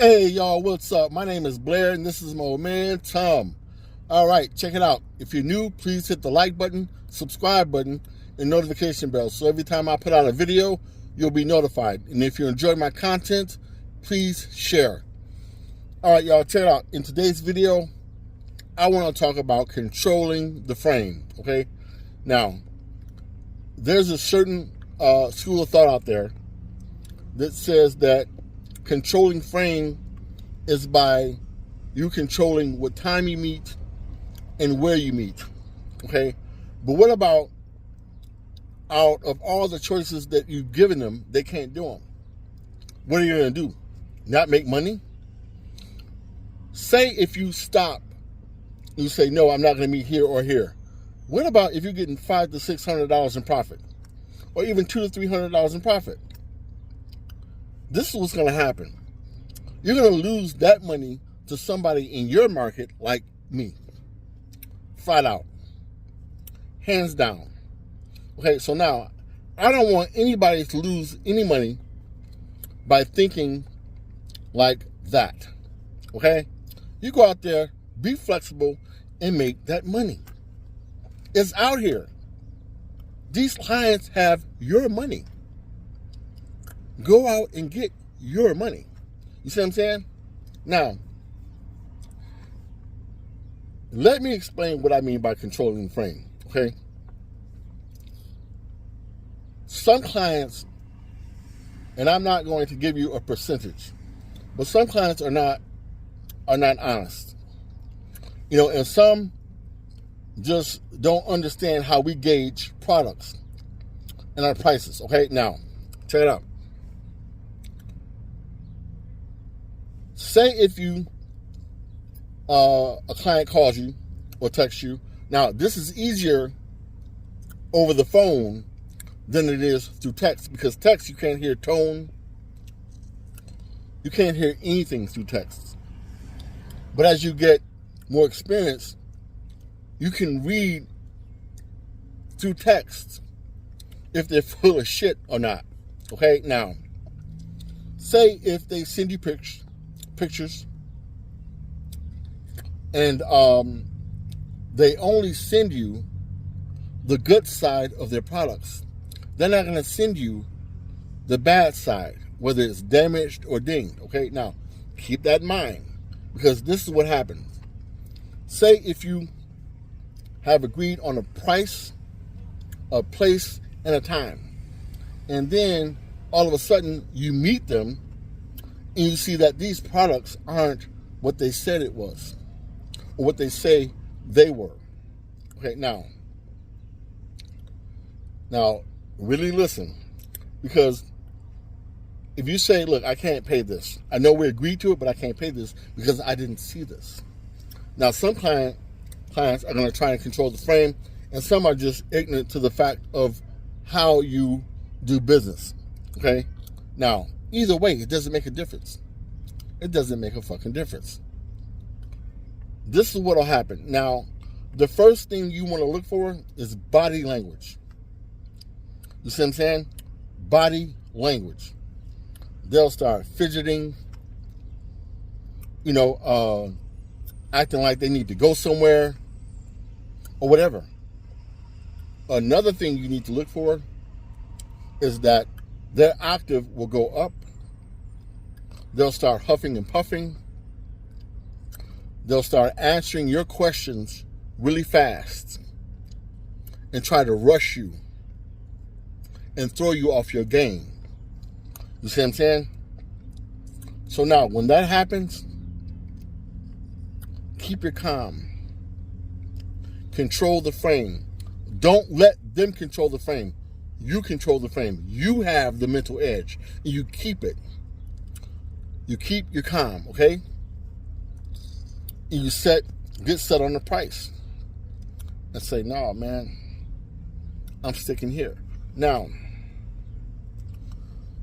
Hey y'all, what's up? My name is Blair and this is my old man Tom. Alright, check it out. If you're new, please hit the like button, subscribe button, and notification bell. So every time I put out a video, you'll be notified. And if you enjoy my content, please share. Alright y'all, check it out. In today's video, I want to talk about controlling the frame. Okay? Now, there's a certain school of thought out there that says that controlling frame is by you controlling what time you meet and where you meet. Okay? But what about out of all the choices that you've given them, they can't do them? What are you going to do? Not make money? Say if you stop, you say, no, I'm not going to meet here or here. What about if you're getting $500 to $600 in profit? Or even $200 to $300 in profit? This is what's going to happen. You're going to lose that money to somebody in your market like me. Flat out. Hands down. Okay, so now, I don't want anybody to lose any money by thinking like that. Okay? You go out there, be flexible, and make that money. It's out here. These clients have your money. Go out and get your money. You see what I'm saying? Now, let me explain what I mean by controlling the frame, okay? Some clients, and I'm not going to give you a percentage, but some clients are not honest. You know, and some just don't understand how we gauge products and our prices, okay? Now, check it out. Say if you, a client calls you or texts you. Now, this is easier over the phone than it is through text, because text, you can't hear tone. You can't hear anything through text. But as you get more experience, you can read through text if they're full of shit or not. Okay? Now, say if they send you pictures and they only send you the good side of their products. They're not going to send you the bad side, whether it's damaged or dinged. Okay, now keep that in mind, because this is what happens. Say if you have agreed on a price, a place, and a time, and then all of a sudden you meet them and you see that these products aren't what they said it was, or what they say they were. Okay, now, really listen, because if you say, look, I can't pay this. I know we agreed to it, but I can't pay this because I didn't see this. Now, some clients are going to try and control the frame, and some are just ignorant to the fact of how you do business. Okay? Now, either way, it doesn't make a difference. It doesn't make a fucking difference. This is what will happen. Now, the first thing you want to look for is body language. You see what I'm saying? Body language. They'll start fidgeting, acting like they need to go somewhere or whatever. Another thing you need to look for is that their octave will go up. They'll start huffing and puffing. They'll start answering your questions really fast and try to rush you and throw you off your game. You see what I'm saying? So now, when that happens, keep your calm. Control the frame. Don't let them control the frame. You control the frame. You have the mental edge. And you keep it. You keep your calm, okay? And you get set on the price. And say, no, man, I'm sticking here. Now,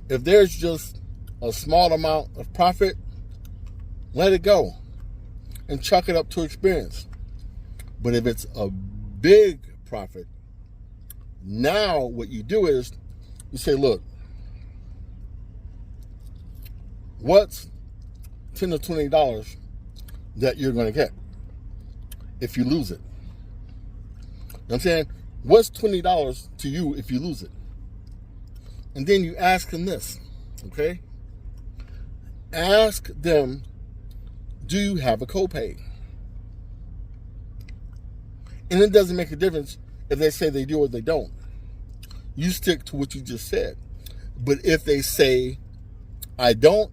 if there's just a small amount of profit, let it go and chalk it up to experience. But if it's a big profit, now what you do is you say, look, what's $10 to $20 that you're going to get if you lose it. You know what I'm saying? What's $20 to you if you lose it? And then you ask them this, okay? Ask them, do you have a copay? And it doesn't make a difference if they say they do or they don't. You stick to what you just said. But if they say, I don't,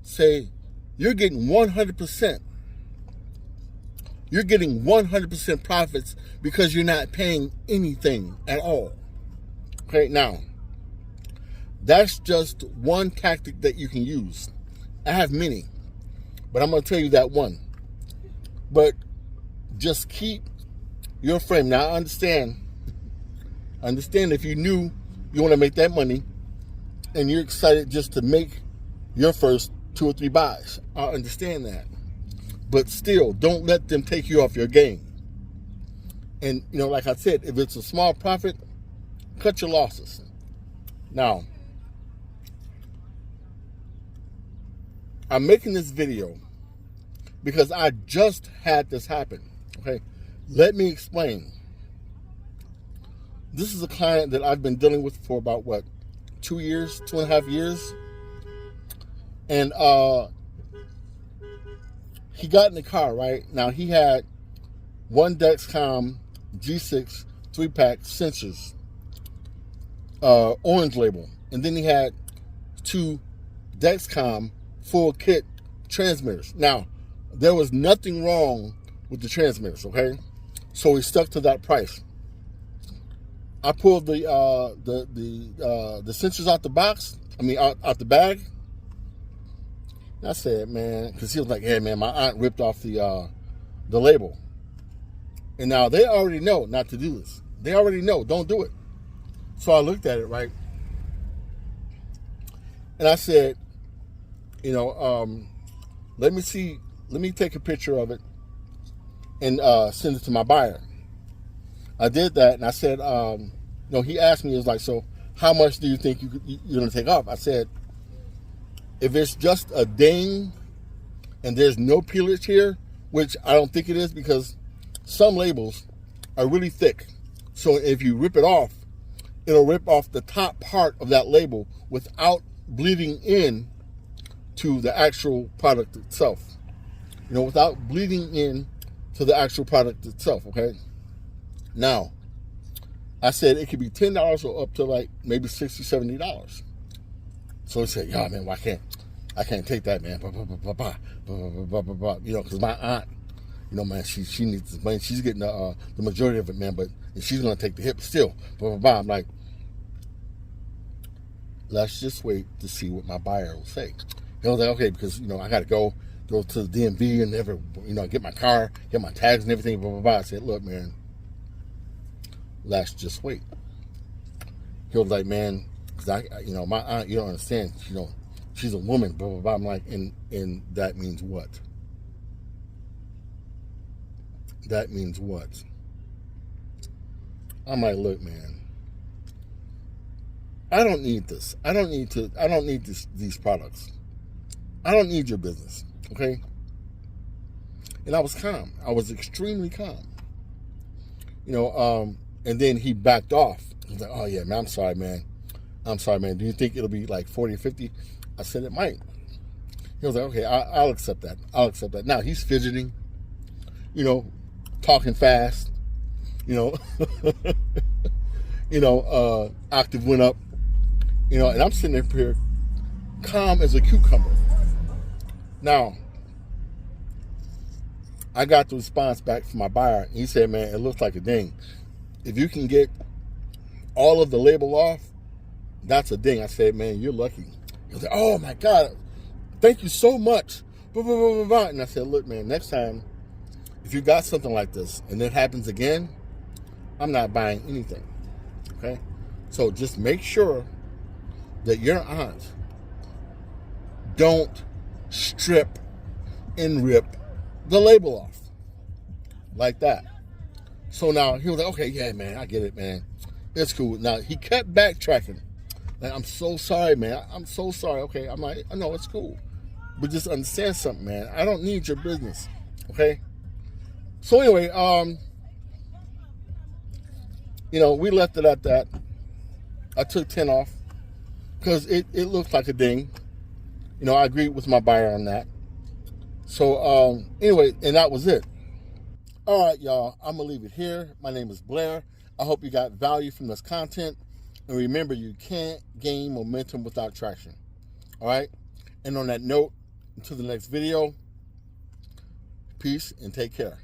say, you're getting 100%. You're getting 100% profits because you're not paying anything at all. Okay, now, that's just one tactic that you can use. I have many, but I'm going to tell you that one. But just keep your frame. Now, I understand if you knew you want to make that money and you're excited just to make your first 2 or 3 buys. I understand that. But still, don't let them take you off your game. And, you know, like I said, if it's a small profit, cut your losses. Now, I'm making this video because I just had this happen. Okay, let me explain. This is a client that I've been dealing with for about, 2 years, 2.5 years. And he got in the car, right? Now, he had one Dexcom G6 3-pack sensors, orange label. And then he had 2 Dexcom full kit transmitters. Now, there was nothing wrong with the transmitters, okay? So he stuck to that price. I pulled the sensors out the box. Out the bag. I said, man, because he was like, hey, man, my aunt ripped off the label. And now they already know not to do this. They already know, don't do it. So I looked at it, right? And I said, you know, let me take a picture of it and send it to my buyer. I did that, and I said, you know, he asked me, he was like, so how much do you think you're going to take off? I said, if it's just a ding and there's no peelage here, which I don't think it is because some labels are really thick. So if you rip it off, it'll rip off the top part of that label without bleeding in to the actual product itself. You know, without bleeding in to the actual product itself, okay? Now, I said it could be $10 or up to like maybe $60, $70. So he said, yeah, man, I can't take that, man. You know, because my aunt, you know, man, she needs this money. She's getting the majority of it, man, but she's going to take the hit still. I'm like, let's just wait to see what my buyer will say. He was like, okay, because, you know, I got to go to the DMV and get my car, get my tags and everything, I said, look, man, let's just wait. He was like, man, because my aunt, you don't understand, you know, she's a woman, I'm like, and that means what? That means what? I'm like, look, man, I don't need this. I don't need these products. I don't need your business, okay? And I was calm. I was extremely calm. You know, and then he backed off. He was like, oh, yeah, man, I'm sorry, man. Do you think it'll be like 40 or 50? I said it might. He was like, okay, I'll accept that. Now, he's fidgeting, you know, talking fast, you know, octave went up, you know, and I'm sitting up here calm as a cucumber. Now, I got the response back from my buyer. He said, man, it looks like a ding. If you can get all of the label off, that's a ding. I said, man, you're lucky. He was like, oh, my God, thank you so much. And I said, look, man, next time, if you got something like this and it happens again, I'm not buying anything, okay? So just make sure that your aunt don't strip and rip the label off like that. So now he was like, okay, yeah, man, I get it, man. It's cool. Now he kept backtracking. Like, I'm so sorry, man. I'm so sorry. Okay, I'm like, I know it's cool. But just understand something, man. I don't need your business. Okay? So anyway, we left it at that. I took 10 off because it looks like a ding. I agreed with my buyer on that. So anyway, and that was it. All right, y'all. I'm going to leave it here. My name is Blair. I hope you got value from this content. And remember, you can't gain momentum without traction. All right? And on that note, until the next video, peace and take care.